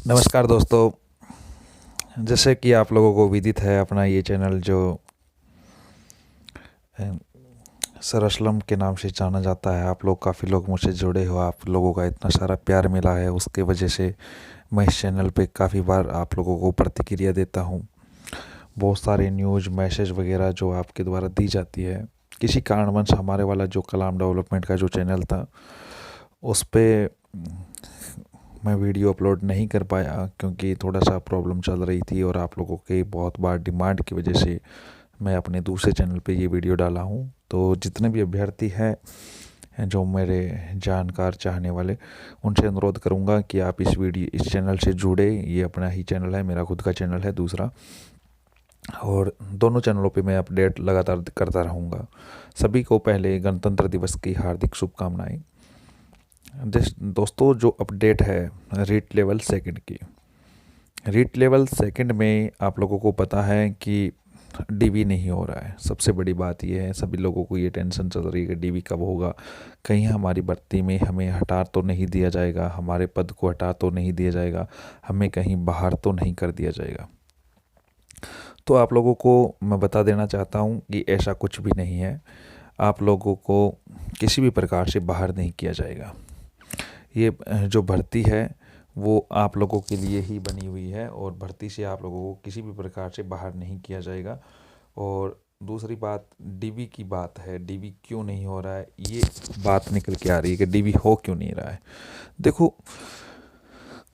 नमस्कार दोस्तों। जैसे कि आप लोगों को विदित है, अपना ये चैनल जो अ, सर असलम के नाम से जाना जाता है, आप लोग काफ़ी लोग मुझसे जुड़े हो, आप लोगों का इतना सारा प्यार मिला है, उसके वजह से मैं इस चैनल पे काफ़ी बार आप लोगों को प्रतिक्रिया देता हूँ। बहुत सारे न्यूज़ मैसेज वगैरह जो आपके द्वारा दी जाती है। किसी कारणवश हमारे वाला जो कलाम डेवलपमेंट का जो चैनल था, उस पे मैं वीडियो अपलोड नहीं कर पाया क्योंकि थोड़ा सा प्रॉब्लम चल रही थी, और आप लोगों के बहुत बार डिमांड की वजह से मैं अपने दूसरे चैनल पे ये वीडियो डाला हूँ। तो जितने भी अभ्यर्थी हैं जो मेरे जानकार चाहने वाले, उनसे अनुरोध करूँगा कि आप इस चैनल से जुड़े। ये अपना ही चैनल है, मेरा खुद का चैनल है दूसरा, और दोनों चैनलों पे मैं अपडेट लगातार करता रहूँगा। सभी को पहले गणतंत्र दिवस की हार्दिक शुभकामनाएं। दोस्तों, जो अपडेट है रीट लेवल सेकंड की, रीट लेवल सेकंड में आप लोगों को पता है कि डीवी नहीं हो रहा है। सबसे बड़ी बात यह है, सभी लोगों को ये टेंशन चल रही है कि डीवी कब होगा, कहीं हमारी भर्ती में हमें हटा तो नहीं दिया जाएगा, हमारे पद को हटा तो नहीं दिया जाएगा, हमें कहीं बाहर तो नहीं कर दिया जाएगा। तो आप लोगों को मैं बता देना चाहता हूँ कि ऐसा कुछ भी नहीं है। आप लोगों को किसी भी प्रकार से बाहर नहीं किया जाएगा। ये जो भर्ती है वो आप लोगों के लिए ही बनी हुई है, और भर्ती से आप लोगों को किसी भी प्रकार से बाहर नहीं किया जाएगा। और दूसरी बात, डीवी की बात है, डीवी क्यों नहीं हो रहा है, ये बात निकल के आ रही है कि डीवी हो क्यों नहीं रहा है। देखो,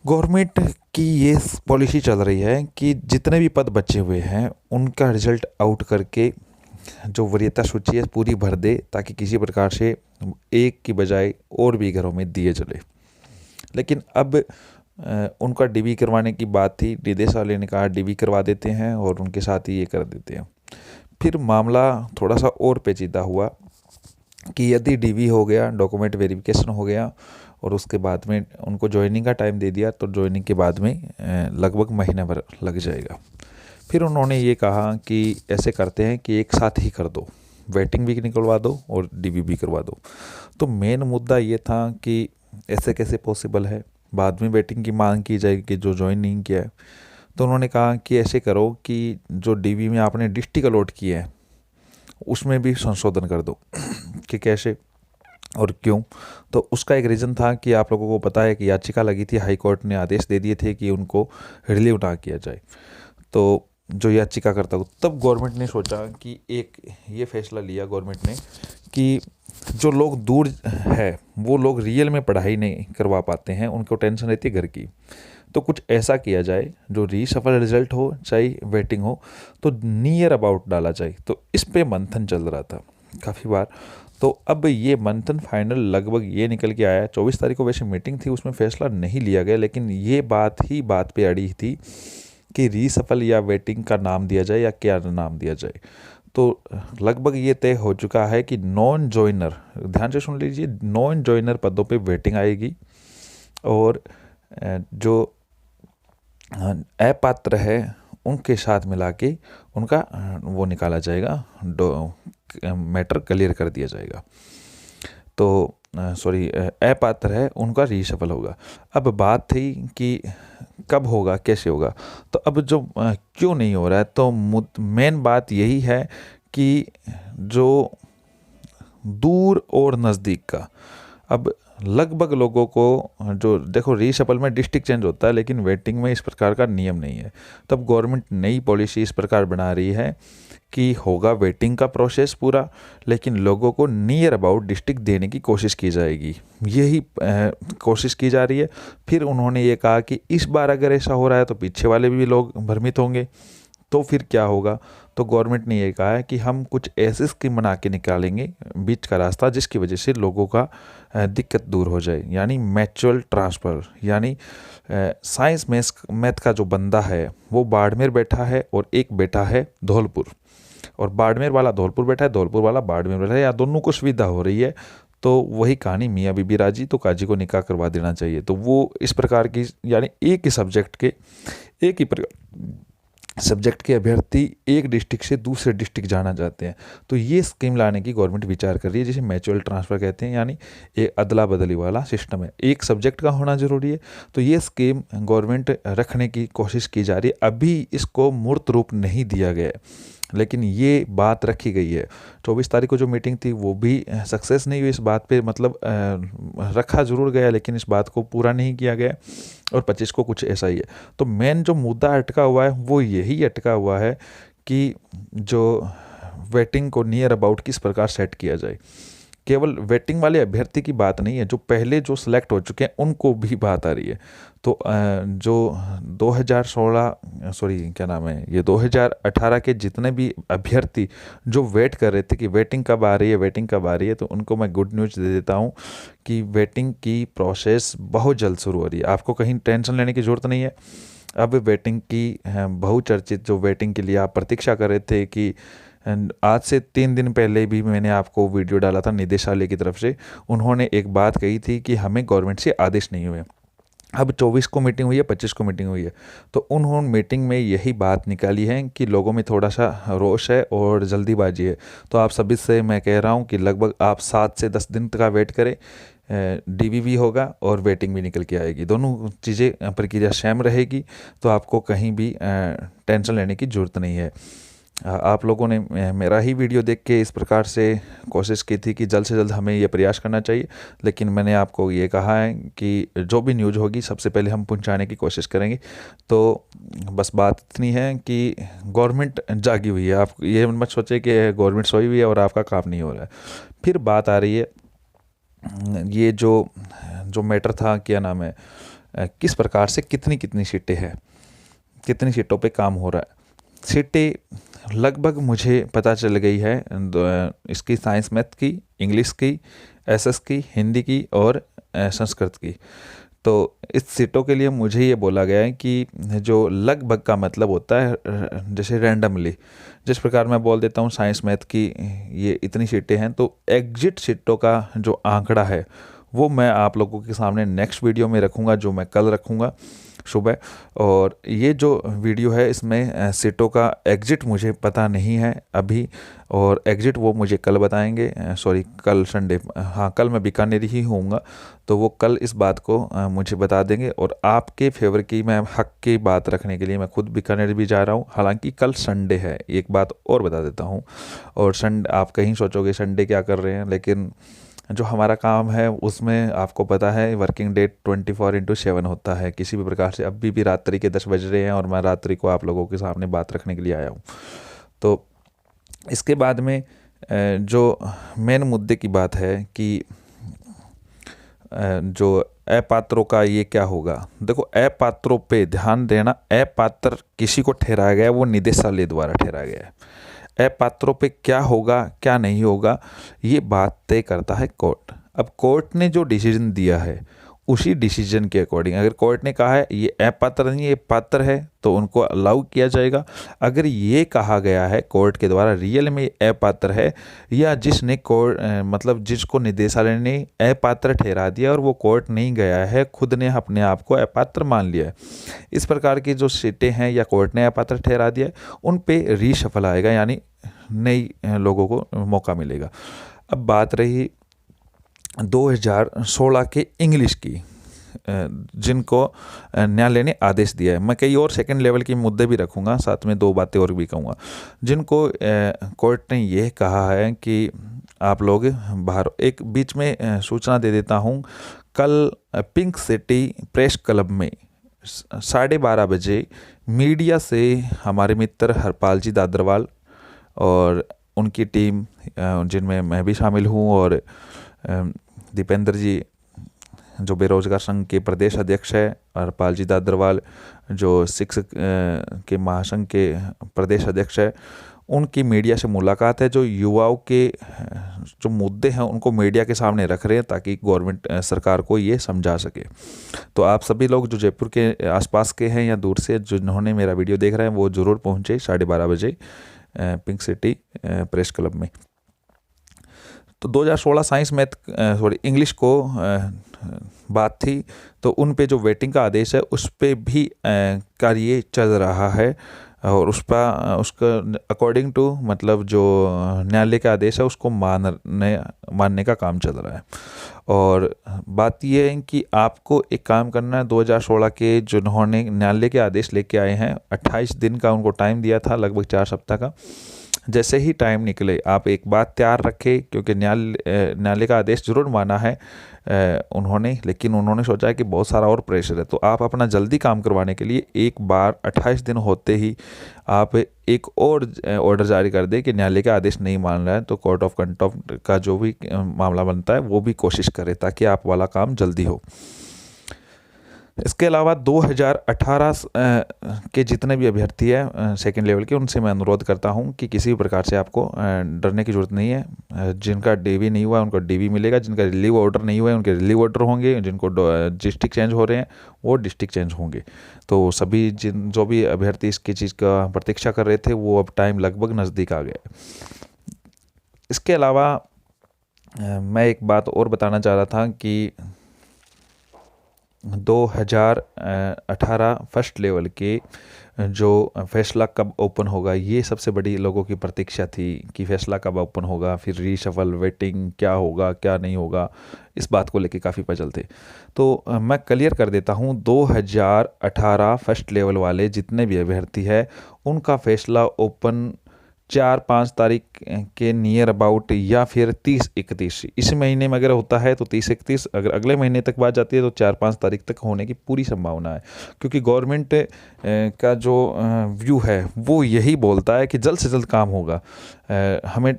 गवर्नमेंट की ये पॉलिसी चल रही है कि जितने भी पद बचे हुए हैं उनका रिजल्ट आउट करके जो वरीयता सूची है पूरी भर दे, ताकि किसी प्रकार से एक की बजाय और भी घरों में दिए चले। लेकिन अब उनका डीवी करवाने की बात थी, निदेशालय ने कहा डीवी करवा देते हैं और उनके साथ ही ये कर देते हैं। फिर मामला थोड़ा सा और पेचीदा हुआ कि यदि डीवी हो गया, डॉक्यूमेंट वेरिफिकेशन हो गया, और उसके बाद में उनको ज्वाइनिंग का टाइम दे दिया, तो ज्वाइनिंग के बाद में लगभग महीना भर लग जाएगा। फिर उन्होंने ये कहा कि ऐसे करते हैं कि एक साथ ही कर दो, वेटिंग भी निकलवा दो और डीवी भी करवा दो। तो मेन मुद्दा ये था कि ऐसे कैसे पॉसिबल है, बाद में वेटिंग की मांग की जाएगी कि जो ज्वाइन नहीं किया है। तो उन्होंने कहा कि ऐसे करो कि जो डीवी में आपने डिस्ट्रिक्ट अलॉट किया है उसमें भी संशोधन कर दो। कि कैसे और क्यों? तो उसका एक रीज़न था कि आप लोगों को पता है कि याचिका लगी थी, हाई कोर्ट ने आदेश दे दिए थे कि उनको रिलीव ना किया जाए। तो जो याचिका करता हो, तब गवर्नमेंट ने सोचा कि एक ये फैसला लिया गवर्नमेंट ने कि जो लोग दूर है वो लोग रियल में पढ़ाई नहीं करवा पाते हैं, उनको टेंशन रहती है घर की, तो कुछ ऐसा किया जाए जो रीसफल रिजल्ट हो चाहे वेटिंग हो तो नियर अबाउट डाला जाए। तो इस पे मंथन चल रहा था काफ़ी बार। तो अब ये मंथन फाइनल लगभग ये निकल के आया, 24 तारीख को वैसे मीटिंग थी, उसमें फैसला नहीं लिया गया, लेकिन ये बात पे अड़ी थी कि रीसफल या वेटिंग का नाम दिया जाए या क्या नाम दिया जाए। तो लगभग ये तय हो चुका है कि नॉन जॉइनर, ध्यान से सुन लीजिए, नॉन जॉइनर पदों पे वेटिंग आएगी, और जो अपात्र है उनके साथ मिला के उनका वो निकाला जाएगा, मैटर क्लियर कर दिया जाएगा। तो सॉरी, अपात्र है उनका रीशफल होगा। अब बात थी कि कब होगा, कैसे होगा। तो अब जो क्यों नहीं हो रहा है, तो मेन बात यही है कि जो दूर और नज़दीक का, अब लगभग लोगों को, जो देखो रीशफल में डिस्ट्रिक्ट चेंज होता है लेकिन वेटिंग में इस प्रकार का नियम नहीं है। तब गवर्नमेंट नई पॉलिसी इस प्रकार बना रही है कि होगा वेटिंग का प्रोसेस पूरा, लेकिन लोगों को नियर अबाउट डिस्ट्रिक्ट देने की कोशिश की जाएगी, यही कोशिश की जा रही है। फिर उन्होंने ये कहा कि इस बार अगर ऐसा हो रहा है तो पीछे वाले भी लोग भ्रमित होंगे, तो फिर क्या होगा। तो गवर्नमेंट ने ये कहा है कि हम कुछ ऐसे स्कीम बना के निकालेंगे बीच का रास्ता, जिसकी वजह से लोगों का दिक्कत दूर हो जाए, यानी म्यूचुअल ट्रांसफ़र। यानी साइंस मैथ का जो बंदा है वो बाड़मेर बैठा है और एक बैठा है धौलपुर, और बाड़मेर वाला धौलपुर बैठा है, धौलपुर वाला बाड़मेर बैठा है, या दोनों को सुविधा हो रही है। तो वही कहानी, मियाँ बीबी राजी तो काजी को निकाह करवा देना चाहिए। तो वो इस प्रकार की, यानी एक ही सब्जेक्ट के एक ही सब्जेक्ट के अभ्यर्थी एक डिस्ट्रिक्ट से दूसरे डिस्ट्रिक्ट जाना चाहते हैं, तो ये स्कीम लाने की गवर्नमेंट विचार कर रही है, जिसे म्यूचुअल ट्रांसफ़र कहते हैं, यानी एक अदला बदली वाला सिस्टम है। एक सब्जेक्ट का होना ज़रूरी है, तो ये स्कीम गवर्नमेंट रखने की कोशिश की जा रही है। अभी इसको मूर्त रूप नहीं दिया गया है, लेकिन ये बात रखी गई है। 24 तारीख को जो मीटिंग थी वो भी सक्सेस नहीं हुई इस बात पे, मतलब रखा ज़रूर गया लेकिन इस बात को पूरा नहीं किया गया, और 25 को कुछ ऐसा ही है। तो मेन जो मुद्दा अटका हुआ है वो यही अटका हुआ है कि जो वेटिंग को नियर अबाउट किस प्रकार सेट किया जाए। केवल वेटिंग वाले अभ्यर्थी की बात नहीं है, जो पहले जो सिलेक्ट हो चुके हैं उनको भी बात आ रही है। तो जो 2016 सॉरी क्या नाम है ये 2018 के जितने भी अभ्यर्थी जो वेट कर रहे थे कि वेटिंग कब आ रही है, वेटिंग कब आ रही है, तो उनको मैं गुड न्यूज़ दे देता हूँ कि वेटिंग की प्रोसेस बहुत जल्द शुरू हो रही है। आपको कहीं टेंशन लेने की ज़रूरत नहीं है। अब वेटिंग की बहुचर्चित जो वेटिंग के लिए आप प्रतीक्षा कर रहे थे कि आज से 3 दिन पहले भी मैंने आपको वीडियो डाला था निदेशालय की तरफ से, उन्होंने एक बात कही थी कि हमें गवर्नमेंट से आदेश नहीं हुए। अब 24 को मीटिंग हुई है, 25 को मीटिंग हुई है, तो उन्होंने मीटिंग में यही बात निकाली है कि लोगों में थोड़ा सा रोष है और जल्दीबाजी है। तो आप सभी से मैं कह रहा हूँ कि लगभग आप 7 से 10 दिन तक का वेट करें। डीवी भी होगा और वेटिंग भी निकल के आएगी, दोनों चीज़ें प्रक्रिया सेम रहेगी, तो आपको कहीं भी टेंशन लेने की ज़रूरत नहीं है। आप लोगों ने मेरा ही वीडियो देख के इस प्रकार से कोशिश की थी कि जल्द से जल्द हमें ये प्रयास करना चाहिए, लेकिन मैंने आपको ये कहा है कि जो भी न्यूज़ होगी सबसे पहले हम पहुंचाने की कोशिश करेंगे। तो बस बात इतनी है कि गवर्नमेंट जागी हुई है, आप ये मत सोचे कि गवर्नमेंट सोई हुई है और आपका काम नहीं हो रहा है। फिर बात आ रही है ये जो मैटर था, क्या नाम है, किस प्रकार से कितनी कितनी सीटें हैं, कितनी सीटों पे काम हो रहा है। सीटें लगभग मुझे पता चल गई है इसकी साइंस मैथ की, इंग्लिश की, एसएस की, हिंदी की और संस्कृत की। तो इस सीटों के लिए मुझे ये बोला गया है कि जो लगभग का मतलब होता है जैसे रैंडमली, जिस प्रकार मैं बोल देता हूँ साइंस मैथ की ये इतनी सीटें हैं, तो एग्जिट सीटों का जो आंकड़ा है वो मैं आप लोगों के सामने नेक्स्ट वीडियो में रखूँगा, जो मैं कल रखूँगा सुबह। और ये जो वीडियो है इसमें सीटों का एग्जिट मुझे पता नहीं है अभी, और एग्जिट वो मुझे कल बताएंगे, सॉरी कल संडे, हाँ कल मैं बीकानेर ही होऊंगा, तो वो कल इस बात को मुझे बता देंगे। और आपके फेवर की मैं हक की बात रखने के लिए मैं खुद बीकानेर भी जा रहा हूँ, हालांकि कल संडे है। एक बात और बता देता हूँ, और संडे आप कहीं सोचोगे संडे क्या कर रहे हैं, लेकिन जो हमारा काम है उसमें आपको पता है वर्किंग डे 24/7 होता है किसी भी प्रकार से। अभी भी रात्रि के 10 बज रहे हैं और मैं रात्रि को आप लोगों के सामने बात रखने के लिए आया हूँ। तो इसके बाद में जो मेन मुद्दे की बात है कि जो अपात्रों का ये क्या होगा। देखो अपात्रों पे ध्यान देना, अपात्र किसी को ठहराया गया वो निदेशालय द्वारा ठहराया गया है। अपात्रों पे क्या होगा क्या नहीं होगा ये बात तय करता है कोर्ट। अब कोर्ट ने जो डिसीजन दिया है उसी डिसीजन के अकॉर्डिंग, अगर कोर्ट ने कहा है ये अपात्र नहीं ये पात्र है तो उनको अलाउ किया जाएगा। अगर ये कहा गया है कोर्ट के द्वारा रियल में अपात्र है, या जिसने कोर्ट मतलब जिसको निदेशालय ने अपात्र ठहरा दिया और वो कोर्ट नहीं गया है, खुद ने अपने आप को अपात्र मान लिया है, इस प्रकार की जो सीटें हैं या कोर्ट ने अपात्र ठहरा दिया है उन पे रीशफल आएगा, यानी नई लोगों को मौका मिलेगा। अब बात रही 2016 के इंग्लिश की, जिनको न्यायालय ने आदेश दिया है। मैं कई और सेकंड लेवल के मुद्दे भी रखूंगा, साथ में 2 बातें और भी कहूँगा। जिनको कोर्ट ने यह कहा है कि आप लोग बाहर, एक बीच में सूचना दे देता हूँ, कल पिंक सिटी प्रेस क्लब में 12:30 बजे मीडिया से हमारे मित्र हरपाल जी दादरवाल और उनकी टीम, जिनमें मैं भी शामिल हूँ, और दीपेंद्र जी जो बेरोजगार संघ के प्रदेश अध्यक्ष है, हरपाल जी दादरवाल जो शिक्षक के महासंघ के प्रदेश अध्यक्ष है, उनकी मीडिया से मुलाकात है। जो युवाओं के जो मुद्दे हैं उनको मीडिया के सामने रख रहे हैं ताकि गवर्नमेंट सरकार को ये समझा सके। तो आप सभी लोग जो जयपुर के आसपास के हैं या दूर से जिन्होंने मेरा वीडियो देख रहे हैं वो ज़रूर पहुँचे 12:30 बजे पिंक सिटी प्रेस क्लब में। तो 2016 साइंस मैथ सॉरी इंग्लिश को बात थी, तो उन पे जो वेटिंग का आदेश है उस पे भी कार्य चल रहा है। और उस पर उसका अकॉर्डिंग टू मतलब जो न्यायालय का आदेश है उसको मानने का काम चल रहा है। और बात ये है कि आपको एक काम करना है। 2016 के जो उन्होंने न्यायालय के आदेश लेके आए हैं, 28 दिन का उनको टाइम दिया था, लगभग 4 सप्ताह का। जैसे ही टाइम निकले आप एक बात तैयार रखें, क्योंकि न्यायालय का आदेश जरूर माना है उन्होंने, लेकिन उन्होंने सोचा है कि बहुत सारा और प्रेशर है, तो आप अपना जल्दी काम करवाने के लिए एक बार 28 दिन होते ही आप एक और ऑर्डर जारी कर दें कि न्यायालय का आदेश नहीं मान रहा है, तो कोर्ट ऑफ कंटेम्प्ट का जो भी मामला बनता है वो भी कोशिश करें ताकि आप वाला काम जल्दी हो। इसके अलावा 2018 के जितने भी अभ्यर्थी हैं सेकेंड लेवल के, उनसे मैं अनुरोध करता हूं कि किसी भी प्रकार से आपको डरने की ज़रूरत नहीं है। जिनका डीवी नहीं हुआ उनको डीवी मिलेगा, जिनका रिलीव ऑर्डर नहीं हुआ है उनके रिलीव ऑर्डर होंगे, जिनको डिस्ट्रिक्ट चेंज हो रहे हैं वो डिस्ट्रिक्ट चेंज होंगे। तो सभी जो भी अभ्यर्थी इसकी चीज़ का प्रतीक्षा कर रहे थे वो अब टाइम लगभग नज़दीक आ गया। इसके अलावा मैं एक बात और बताना चाह रहा था कि 2018 फर्स्ट लेवल के जो फैसला कब ओपन होगा, ये सबसे बड़ी लोगों की प्रतीक्षा थी कि फैसला कब ओपन होगा, फिर रीशफल वेटिंग क्या होगा क्या नहीं होगा, इस बात को लेके काफ़ी पजल थे। तो मैं क्लियर कर देता हूँ, 2018 फर्स्ट लेवल वाले जितने भी अभ्यर्थी हैं उनका फैसला ओपन 4-5 तारीख के नियर अबाउट या फिर 30-31 इस महीने में अगर होता है तो 30-31, अगर अगले महीने तक बात जाती है तो 4-5 तारीख तक होने की पूरी संभावना है। क्योंकि गवर्नमेंट का जो व्यू है वो यही बोलता है कि जल्द से जल्द काम होगा,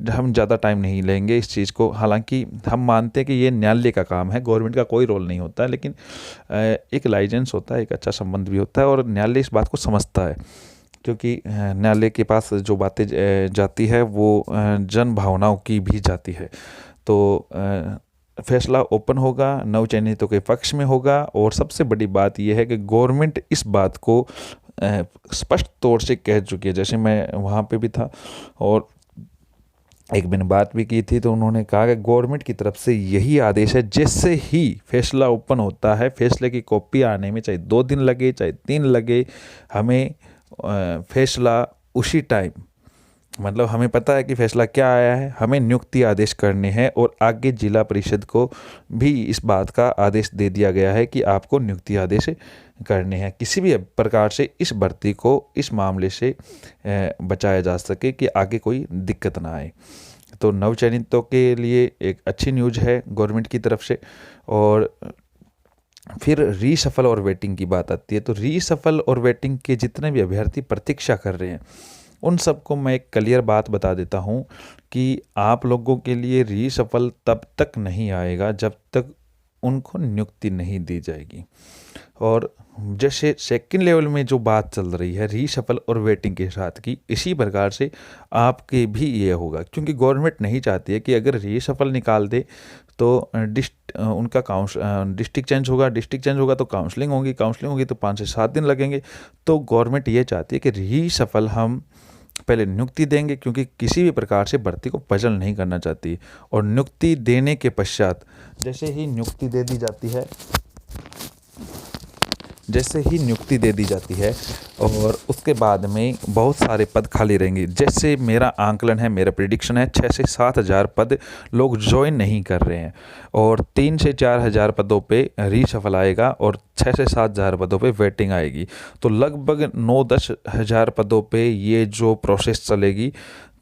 हम ज़्यादा टाइम नहीं लेंगे इस चीज़ को। हालांकि हम मानते हैं कि ये न्यायालय का काम है, गवर्नमेंट का कोई रोल नहीं होता है, लेकिन एक लाइसेंस होता है, एक अच्छा संबंध भी होता है और न्यायालय इस बात को समझता है। क्योंकि न्यायालय के पास जो बातें जाती है वो जन भावनाओं की भी जाती है। तो फैसला ओपन होगा, नवचयनितों के पक्ष में होगा। और सबसे बड़ी बात यह है कि गवर्नमेंट इस बात को स्पष्ट तौर से कह चुकी है। जैसे मैं वहाँ पे भी था और एक मैंने बात भी की थी, तो उन्होंने कहा कि गवर्नमेंट की तरफ से यही आदेश है, जैसे ही फैसला ओपन होता है फैसले की कॉपी आने में चाहे 2 दिन लगे चाहे 3 लगे, हमें फैसला उसी टाइम, मतलब हमें पता है कि फैसला क्या आया है, हमें नियुक्ति आदेश करने हैं। और आगे जिला परिषद को भी इस बात का आदेश दे दिया गया है कि आपको नियुक्ति आदेश करने हैं, किसी भी प्रकार से इस भर्ती को इस मामले से बचाया जा सके कि आगे कोई दिक्कत ना आए। तो नवचयनितों के लिए एक अच्छी न्यूज़ है गवर्नमेंट की तरफ से। और फिर रीशफल और वेटिंग की बात आती है, तो रीशफल और वेटिंग के जितने भी अभ्यर्थी प्रतीक्षा कर रहे हैं उन सबको मैं एक क्लियर बात बता देता हूं कि आप लोगों के लिए रीशफल तब तक नहीं आएगा जब तक उनको नियुक्ति नहीं दी जाएगी। और जैसे सेकंड लेवल में जो बात चल रही है रीशफल और वेटिंग के साथ की, इसी प्रकार से आपके भी ये होगा। क्योंकि गवर्नमेंट नहीं चाहती है कि अगर रीशफल निकाल दे तो उनका डिस्ट्रिक्ट चेंज होगा तो काउंसलिंग होगी तो 5 से 7 दिन लगेंगे। तो गवर्नमेंट ये चाहती है कि रीशफल हम पहले नियुक्ति देंगे, क्योंकि किसी भी प्रकार से भर्ती को पजल नहीं करना चाहती। और नियुक्ति देने के पश्चात जैसे ही नियुक्ति दे दी जाती है और उसके बाद में बहुत सारे पद खाली रहेंगे। जैसे मेरा आंकलन है, मेरा प्रिडिक्शन है 6 से 7 हज़ार पद लोग ज्वाइन नहीं कर रहे हैं और 3 से 4 हज़ार पदों पे रीशफल आएगा और 6 से 7 हज़ार पदों पे वेटिंग आएगी। तो लगभग 9-10 हज़ार पदों पे ये जो प्रोसेस चलेगी,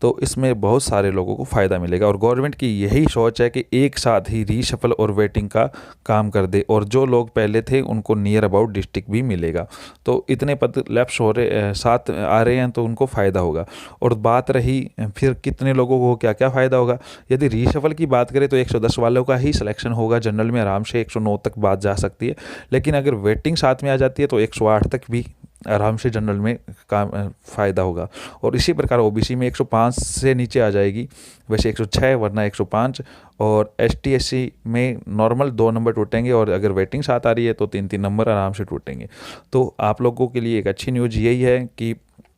तो इसमें बहुत सारे लोगों को फ़ायदा मिलेगा। और गवर्नमेंट की यही सोच है कि एक साथ ही रीशफल और वेटिंग का काम कर दे और जो लोग पहले थे उनको नियर अबाउट डिस्ट्रिक्ट भी मिलेगा। तो इतने पद लैप्स हो रहे साथ आ रहे हैं तो उनको फ़ायदा होगा। और बात रही फिर कितने लोगों को क्या क्या फ़ायदा होगा, यदि रीशफल की बात करें तो 110 वालों का ही सिलेक्शन होगा। जनरल में आराम से 109 तक बात जा सकती है, लेकिन अगर वेटिंग साथ में आ जाती है तो 108 तक भी आराम से जनरल में काम फ़ायदा होगा। और इसी प्रकार ओबीसी में 105 से नीचे आ जाएगी, वैसे 106 वरना 105। और एसटी एससी में नॉर्मल 2 नंबर टूटेंगे और अगर वेटिंग साथ आ रही है तो 3-3 नंबर आराम से टूटेंगे। तो आप लोगों के लिए एक अच्छी न्यूज़ यही है कि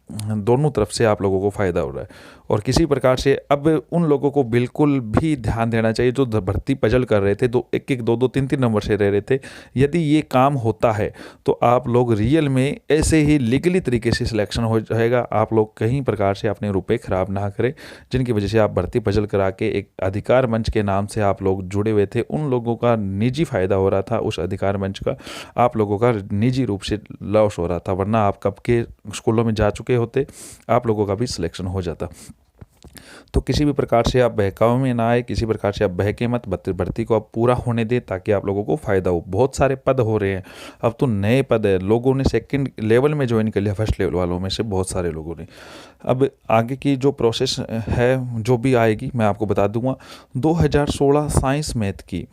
दोनों तरफ से आप लोगों को फ़ायदा हो रहा है। और किसी प्रकार से अब उन लोगों को बिल्कुल भी ध्यान देना चाहिए जो भर्ती पजल कर रहे थे, दो एक एक दो दो तीन तीन नंबर से रह रहे थे। यदि ये काम होता है तो आप लोग रियल में ऐसे ही लीगली तरीके से सिलेक्शन हो जाएगा। आप लोग कहीं प्रकार से अपने रुपए ख़राब ना करें, जिनकी वजह से आप भर्ती पजल करा के एक अधिकार मंच के नाम से आप लोग जुड़े हुए थे, उन लोगों का निजी फ़ायदा हो रहा था। उस अधिकार मंच का आप लोगों का निजी रूप से लॉस हो रहा था, वरना आप कब के स्कूलों में जा चुके होते, आप लोगों का भी सिलेक्शन हो जाता। तो किसी भी प्रकार से आप बहकावे में ना आए, किसी प्रकार से आप बहके मत, भर्ती को आप पूरा होने दें ताकि आप लोगों को फ़ायदा हो। बहुत सारे पद हो रहे हैं, अब तो नए पद है, लोगों ने सेकंड लेवल में ज्वाइन कर लिया, फर्स्ट लेवल वालों में से बहुत सारे लोगों ने। अब आगे की जो प्रोसेस है जो भी आएगी मैं आपको बता दूंगा। 2016 साइंस मैथ की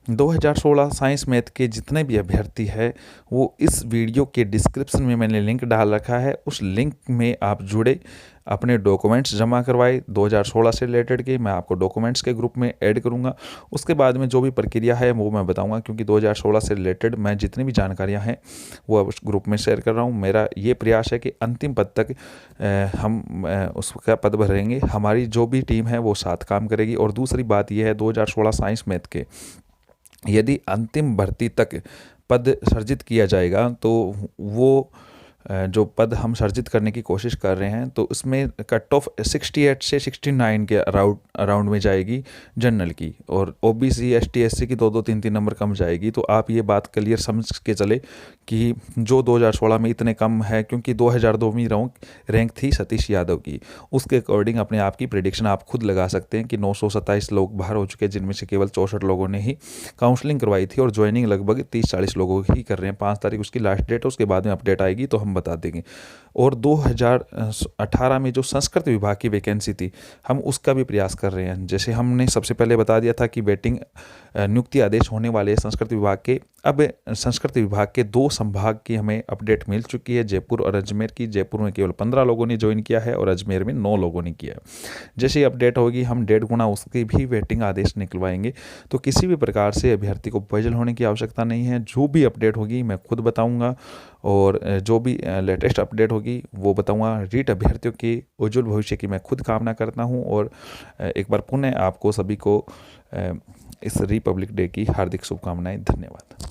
2016 साइंस मैथ के जितने भी अभ्यर्थी हैं वो इस वीडियो के डिस्क्रिप्शन में मैंने लिंक डाल रखा है, उस लिंक में आप जुड़े, अपने डॉक्यूमेंट्स जमा करवाए 2016 से रिलेटेड के। मैं आपको डॉक्यूमेंट्स के ग्रुप में ऐड करूंगा। उसके बाद में जो भी प्रक्रिया है वो मैं बताऊंगा, क्योंकि 2016 से रिलेटेड मैं जितनी भी जानकारियां हैं वो उस ग्रुप में शेयर कर रहा हूं। मेरा ये प्रयास है कि अंतिम पद तक हम उसका पद भरेंगे। हमारी जो भी टीम है वो साथ काम करेगी। और दूसरी बात यह है, 2016 साइंस मैथ के यदि अंतिम भर्ती तक पद सर्जित किया जाएगा तो वो जो पद हम सर्जित करने की कोशिश कर रहे हैं तो उसमें कट ऑफ 68 से 69 के अराउंड में जाएगी जनरल की, और ओबीसी एसटी एससी की 2-2 3-3 नंबर कम जाएगी। तो आप ये बात क्लियर समझ के चले कि जो 2016 में इतने कम है, क्योंकि 2002 में रैंक थी सतीश यादव की, उसके अकॉर्डिंग अपने आप की प्रेडिक्शन आप खुद लगा सकते हैं कि 927 लोग बाहर हो चुके हैं, जिनमें से केवल 64 लोगों ने ही काउंसलिंग करवाई थी और ज्वाइनिंग लगभग 30-40 लोगों ही कर रहे हैं। 5 तारीख उसकी लास्ट डेट है, उसके बाद में अपडेट आएगी तो हम बता देंगे। और 2018 में जो संस्कृत विभाग की वैकेंसी थी, हम उसका भी प्रयास कर रहे हैं। जैसे हमने सबसे पहले बता दिया था कि वेटिंग नियुक्ति आदेश होने वाले हैं संस्कृत विभाग के, अब संस्कृत विभाग के 2 संभाग की हमें अपडेट मिल चुकी है, जयपुर और अजमेर की। जयपुर में केवल 15 लोगों ने ज्वाइन किया है और अजमेर में 9 लोगों ने किया है। जैसे ही अपडेट होगी हम 1.5 गुना उसके भी वेटिंग आदेश निकलवाएंगे। तो किसी भी प्रकार से अभ्यर्थी को पजल होने की आवश्यकता नहीं है। जो भी अपडेट होगी मैं खुद बताऊंगा, और जो भी लेटेस्ट अपडेट होगी वो बताऊंगा। रीट अभ्यर्थियों के उज्जवल भविष्य की मैं खुद कामना करता हूं। और एक बार पुनः आपको सभी को इस रिपब्लिक डे की हार्दिक शुभकामनाएं। धन्यवाद।